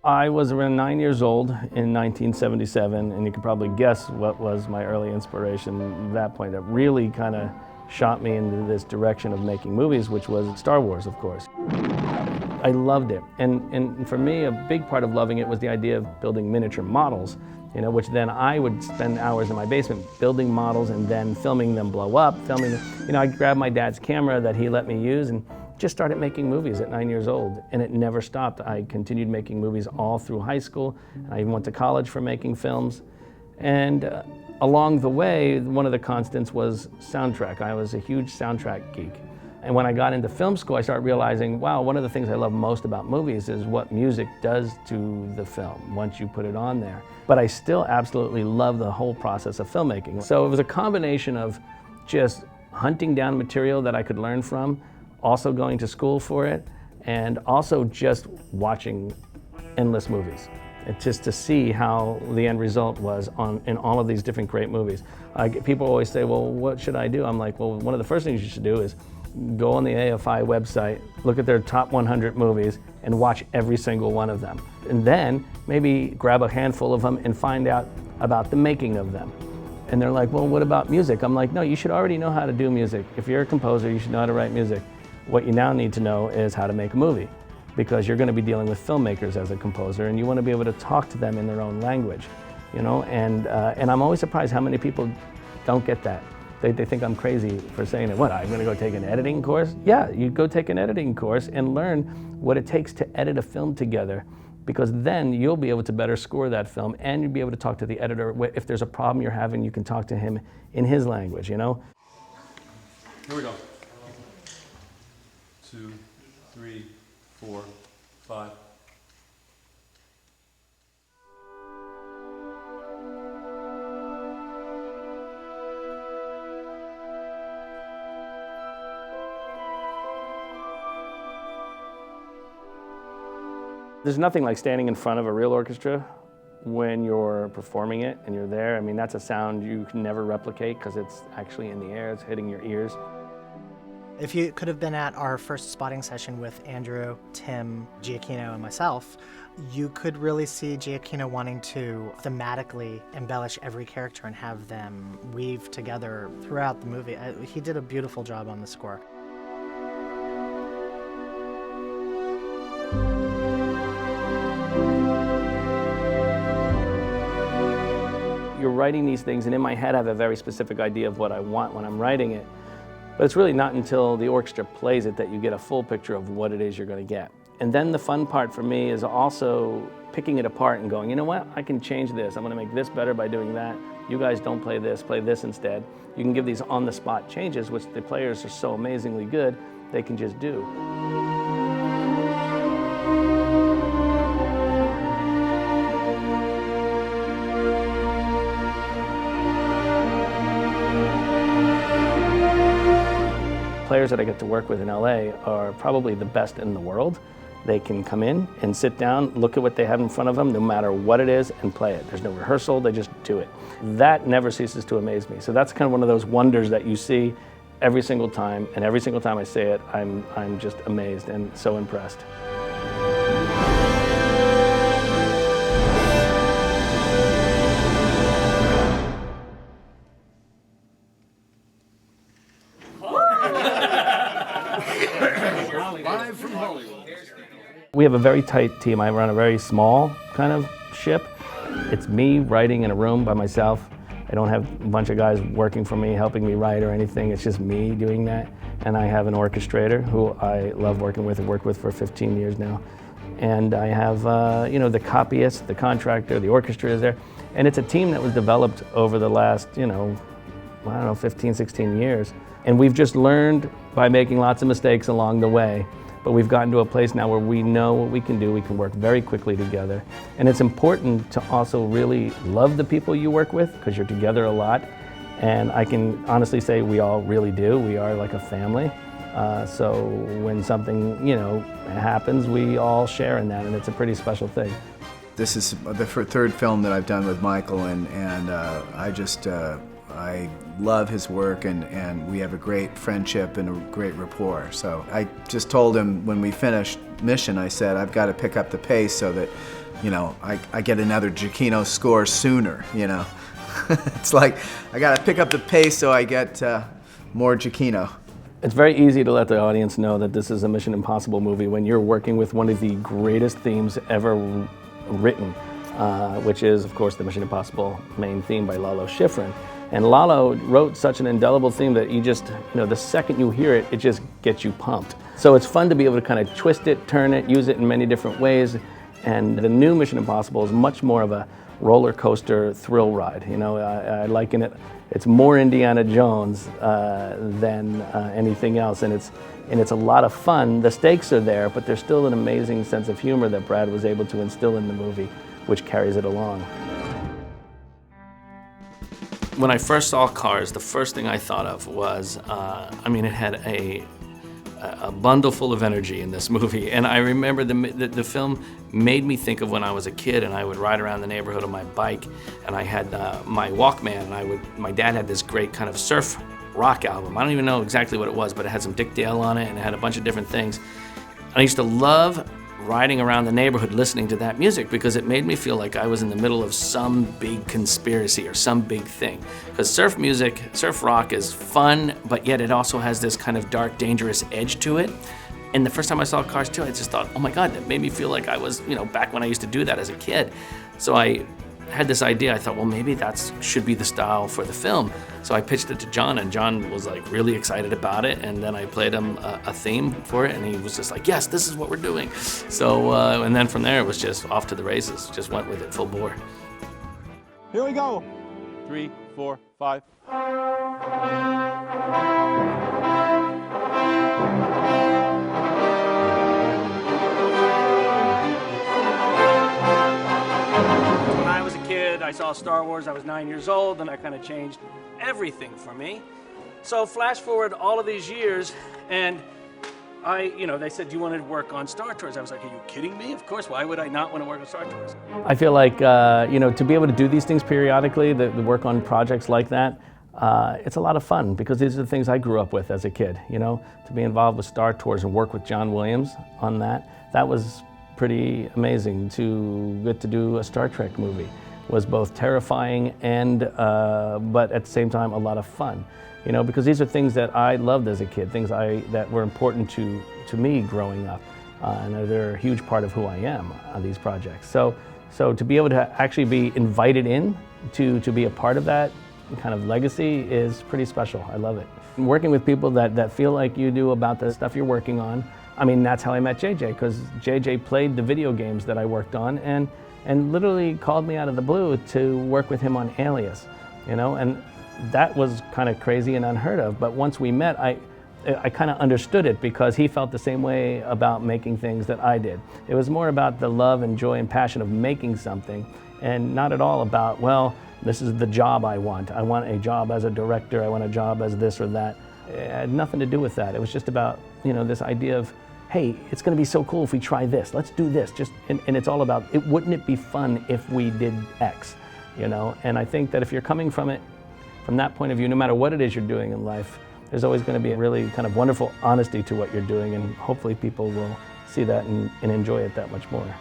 I was around 9 years old in 1977, and you can probably guess what was my early inspiration at that point that really kind of shot me into this direction of making movies, which was Star Wars, of course. I loved it, and for me, a big part of loving it was the idea of building miniature models, which then I would spend hours in my basement building models and then filming them blow up, I'd grab my dad's camera that he let me use and just started making movies at 9 years old, and it never stopped. I continued making movies all through high school, and I even went to college for making films. And along the way, one of the constants was soundtrack. I was a huge soundtrack geek. And when I got into film school, I started realizing, wow, one of the things I love most about movies is what music does to the film once you put it on there. But I still absolutely love the whole process of filmmaking. So it was a combination of just hunting down material that I could learn from, also going to school for it, and also just watching endless movies. And just to see how the end result was in all of these different great movies. People always say, well, what should I do? I'm like, well, one of the first things you should do is go on the AFI website, look at their top 100 movies, and watch every single one of them. And then maybe grab a handful of them and find out about the making of them. And they're like, well, what about music? I'm like, no, you should already know how to do music. If you're a composer, you should know how to write music. What you now need to know is how to make a movie, because you're going to be dealing with filmmakers as a composer, and you want to be able to talk to them in their own language, And I'm always surprised how many people don't get that. They think I'm crazy for saying that. What, I'm going to go take an editing course? Yeah, you go take an editing course and learn what it takes to edit a film together, because then you'll be able to better score that film, and you'll be able to talk to the editor. If there's a problem you're having, you can talk to him in his language, Here we go. 2, 3, 4, 5. There's nothing like standing in front of a real orchestra when you're performing it and you're there. I mean, that's a sound you can never replicate because it's actually in the air, it's hitting your ears. If you could have been at our first spotting session with Andrew, Tim, Giacchino, and myself, you could really see Giacchino wanting to thematically embellish every character and have them weave together throughout the movie. He did a beautiful job on the score. You're writing these things, and in my head I have a very specific idea of what I want when I'm writing it. But it's really not until the orchestra plays it that you get a full picture of what it is you're going to get. And then the fun part for me is also picking it apart and going, you know what, I can change this. I'm going to make this better by doing that. You guys don't play this instead. You can give these on-the-spot changes, which the players are so amazingly good, they can just do. Players that I get to work with in LA are probably the best in the world. They can come in and sit down, look at what they have in front of them, no matter what it is, and play it. There's no rehearsal, they just do it. That never ceases to amaze me. So that's kind of one of those wonders that you see every single time, and every single time I say it, I'm just amazed and so impressed. We have a very tight team. I run a very small kind of ship. It's me writing in a room by myself. I don't have a bunch of guys working for me, helping me write or anything. It's just me doing that. And I have an orchestrator who I love working with and worked with for 15 years now. And I have, the copyist, the contractor, the orchestra is there. And it's a team that was developed over the last, 15, 16 years. And we've just learned by making lots of mistakes along the way. But we've gotten to a place now where we know what we can do. We can work very quickly together. And it's important to also really love the people you work with, because you're together a lot. And I can honestly say we all really do. We are like a family. So when something, happens, we all share in that, and it's a pretty special thing. This is the third film that I've done with Michael, and I love his work, and we have a great friendship and a great rapport. So I just told him when we finished Mission, I said, I've got to pick up the pace so that you know, I get another Giacchino score sooner, you know. It's like I gotta pick up the pace so I get more Giacchino. It's very easy to let the audience know that this is a Mission Impossible movie when you're working with one of the greatest themes ever written, which is, of course, the Mission Impossible main theme by Lalo Schifrin. And Lalo wrote such an indelible theme that you just, you know, the second you hear it, it just gets you pumped. So it's fun to be able to kind of twist it, turn it, use it in many different ways. And the new Mission Impossible is much more of a roller coaster thrill ride. You know, I liken it, it's more Indiana Jones than anything else, and it's a lot of fun. The stakes are there, but there's still an amazing sense of humor that Brad was able to instill in the movie, which carries it along. When I first saw Cars, the first thing I thought of was, I mean, it had a bundle full of energy in this movie, and I remember the film made me think of when I was a kid and I would ride around the neighborhood on my bike, and I had my Walkman, and my dad had this great kind of surf rock album. I don't even know exactly what it was, but it had some Dick Dale on it and it had a bunch of different things. And I used to love riding around the neighborhood listening to that music because it made me feel like I was in the middle of some big conspiracy or some big thing. Because surf music, surf rock is fun, but yet it also has this kind of dark, dangerous edge to it. And the first time I saw Cars 2, I just thought, oh my God, that made me feel like I was, you know, back when I used to do that as a kid. So I had this idea. I thought, well, maybe that should be the style for the film. So I pitched it to John, and John was like really excited about it. And then I played him a theme for it, and he was just like, yes, this is what we're doing. So, and then from there, it was just off to the races. Just went with it full bore. Here we go. 3, 4, 5. I saw Star Wars, I was 9 years old, and that kind of changed everything for me. So flash forward all of these years, and they said, do you want to work on Star Tours? I was like, are you kidding me? Of course, why would I not want to work on Star Tours? I feel like, to be able to do these things periodically, the work on projects like that, it's a lot of fun because these are the things I grew up with as a kid, you know, to be involved with Star Tours and work with John Williams on that was pretty amazing. To get to do a Star Trek movie was both terrifying and, but at the same time, a lot of fun. You know, because these are things that I loved as a kid, things that were important to me growing up, and they're a huge part of who I am on these projects. So to be able to actually be invited in to be a part of that kind of legacy is pretty special. I love it. Working with people that feel like you do about the stuff you're working on. I mean, that's how I met JJ, because JJ played the video games that I worked on and literally called me out of the blue to work with him on Alias, you know, and that was kind of crazy and unheard of. But once we met, I kind of understood it because he felt the same way about making things that I did. It was more about the love and joy and passion of making something, and not at all about, well, this is the job I want. I want a job as a director. I want a job as this or that. It had nothing to do with that. It was just about, you know, this idea of, hey, it's going to be so cool if we try this. Let's do this. And it's all about, wouldn't it be fun if we did X, you know? And I think that if you're coming from it, from that point of view, no matter what it is you're doing in life, there's always going to be a really kind of wonderful honesty to what you're doing, and hopefully people will see that and enjoy it that much more.